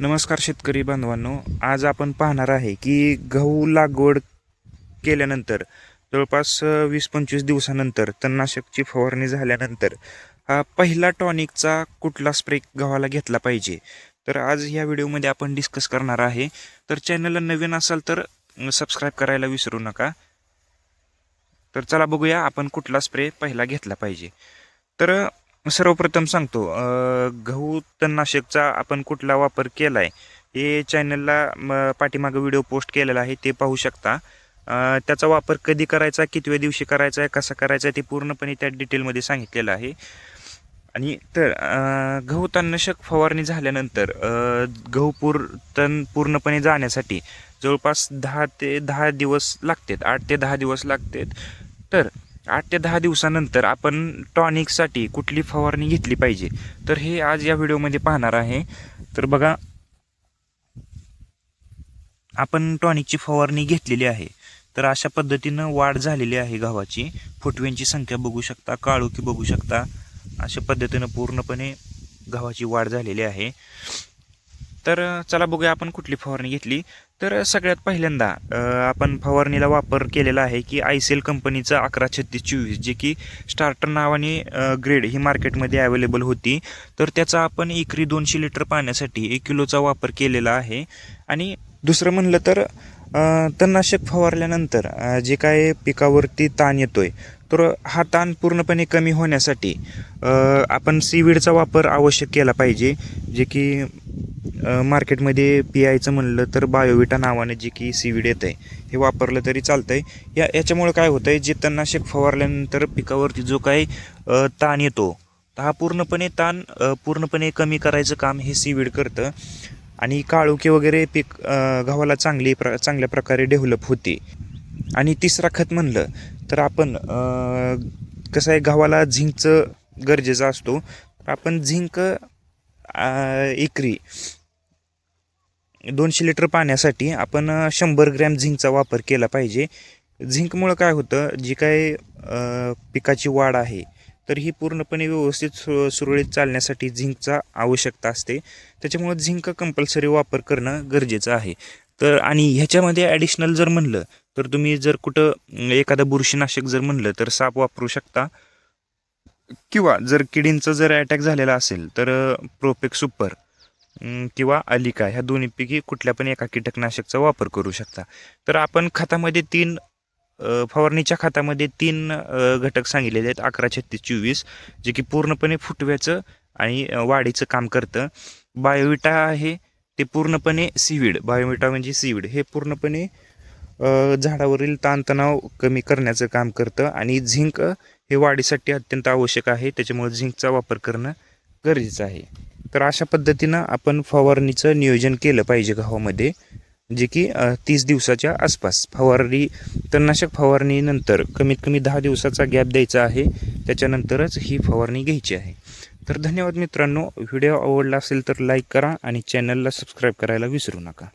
नमस्कार शेतकरी बांधवांनो, आज आपण पाहणार आहे की गहू लागवड केल्यानंतर जवळपास 20-25 दिवसानंतर तणनाशकची फवारणी झाल्यानंतर पहिला टॉनिकचा कुठला स्प्रे गव्हाला घेतला पाहिजे. तर आज ह्या व्हिडिओमध्ये आपण डिस्कस करणार आहे. तर चॅनलला नवीन असाल तर सबस्क्राईब करायला विसरू नका. तर चला बघूया आपण कुठला स्प्रे पहिला घेतला पाहिजे. तर सर्वप्रथम सांगतो, गहू तणनाशकचा आपण कुठला वापर केला आहे हे चॅनलला पाठीमागं व्हिडिओ पोस्ट केलेला आहे, ते पाहू शकता. त्याचा वापर कधी करायचा, कितव्या दिवशी करायचा आहे, कसा करायचा आहे ते पूर्णपणे त्या डिटेलमध्ये सांगितलेलं आहे. आणि तर गहू तणनाशक फवारणी झाल्यानंतर गहू तण पूर्णपणे जाण्यासाठी जवळपास 10 दिवस लागतात, 8 ते 10 दिवस लागतात. तर 8 ते 10 दिवसानंतर आपण टॉनिकसाठी कुठली फवारणी घेतली पाहिजे, तर हे आज या व्हिडिओमध्ये पाहणार आहे. तर बघा, आपण टॉनिकची फवारणी घेतलेली आहे. तर अशा पद्धतीनं वाढ झालेली आहे गव्हाची. फुटव्यांची संख्या बघू शकता, काळोखी बघू शकता. अशा पद्धतीनं पूर्णपणे गव्हाची वाढ झालेली आहे. तर चला बघूया आपण कुठली फवारणी घेतली. तर सगळ्यात पहिल्यांदा आपण फवारणीला वापर केलेला आहे की आयसेल कंपनीचं 11-36-24, जे की स्टार्टर नावाने ग्रेड ही मार्केटमध्ये अवेलेबल होती. तर त्याचा आपण एकरी 200 लिटर पाण्यासाठी 1 किलोचा वापर केलेला आहे. आणि दुसरं म्हणलं तर तणनाशक फवारल्यानंतर जे काय पिकावरती ताण येतोय, तर हा ताण पूर्णपणे कमी होण्यासाठी आपण सीवीडचा वापर आवश्यक केला पाहिजे. जे की मार्केटमध्ये PIचं म्हणलं तर बायोविटा नावाने जे की सीवीड येतं आहे, हे वापरलं तरी चालतं आहे. याच्यामुळे काय होतं आहे, जे तणनाशक फवारल्यानंतर पिकावरती जो काही ताण येतो, तर हा पूर्णपणे कमी करायचं काम हे सीवीड करतं. आणि काळोखी वगैरे गव्हाला चांगल्या प्रकारे डेव्हलप होते. आणि तिसरा खत म्हणलं तर आपण कसं आहे, गव्हाला झिंकचं गरजेचं असतो. तर आपण झिंक एकरी 200 लिटर पाण्यासाठी आपण 100 ग्रॅम झिंकचा वापर केला पाहिजे. झिंकमुळं काय होतं, जी काय पिकाची वाढ आहे, तर ही पूर्णपणे व्यवस्थित सुरळीत चालण्यासाठी झिंकचा आवश्यकता असते. त्याच्यामुळं झिंक कंपल्सरी वापर करणं गरजेचं आहे. तर आणि ह्याच्यामध्ये ॲडिशनल जर म्हणलं तर तुम्ही जर कुठं एखादं बुरशीनाशक जर म्हणलं तर साप वापरू शकता. किंवा जर किडींचा जर अटॅक झालेला असेल तर प्रोपेक सुपर किंवा अलिका ह्या दोन्हीपैकी कुठल्या पण एका कीटकनाशकचा वापर करू शकता. तर आपण खतामध्ये फवारणीच्या खतामध्ये 3 घटक सांगितलेले आहेत: 11-36-24, जे की पूर्णपणे फुटव्याचं आणि वाढीचं काम करतं. बायोविटा आहे ते पूर्णपणे सीवीड, बायोविटा म्हणजे सीवीड, हे पूर्णपणे झाडावरील ताणतणाव कमी करण्याचं काम करतं. आणि झिंक हे वाढीसाठी अत्यंत आवश्यक आहे, त्याच्यामुळे झिंकचा वापर करणं गरजेचं आहे. तर अशा पद्धतीनं आपण फवारणीचं नियोजन केलं पाहिजे गव्हामध्ये, जे की 30 दिवसाच्या आसपास तणनाशक फवारणीनंतर कमीत कमी 10 दिवसाचा गॅप द्यायचा आहे. त्याच्यानंतरच ही फवारणी घ्यायची आहे. तर धन्यवाद मित्रांनो. व्हिडिओ आवडला असेल तर लाईक करा आणि चॅनलला सबस्क्राईब करायला विसरू नका.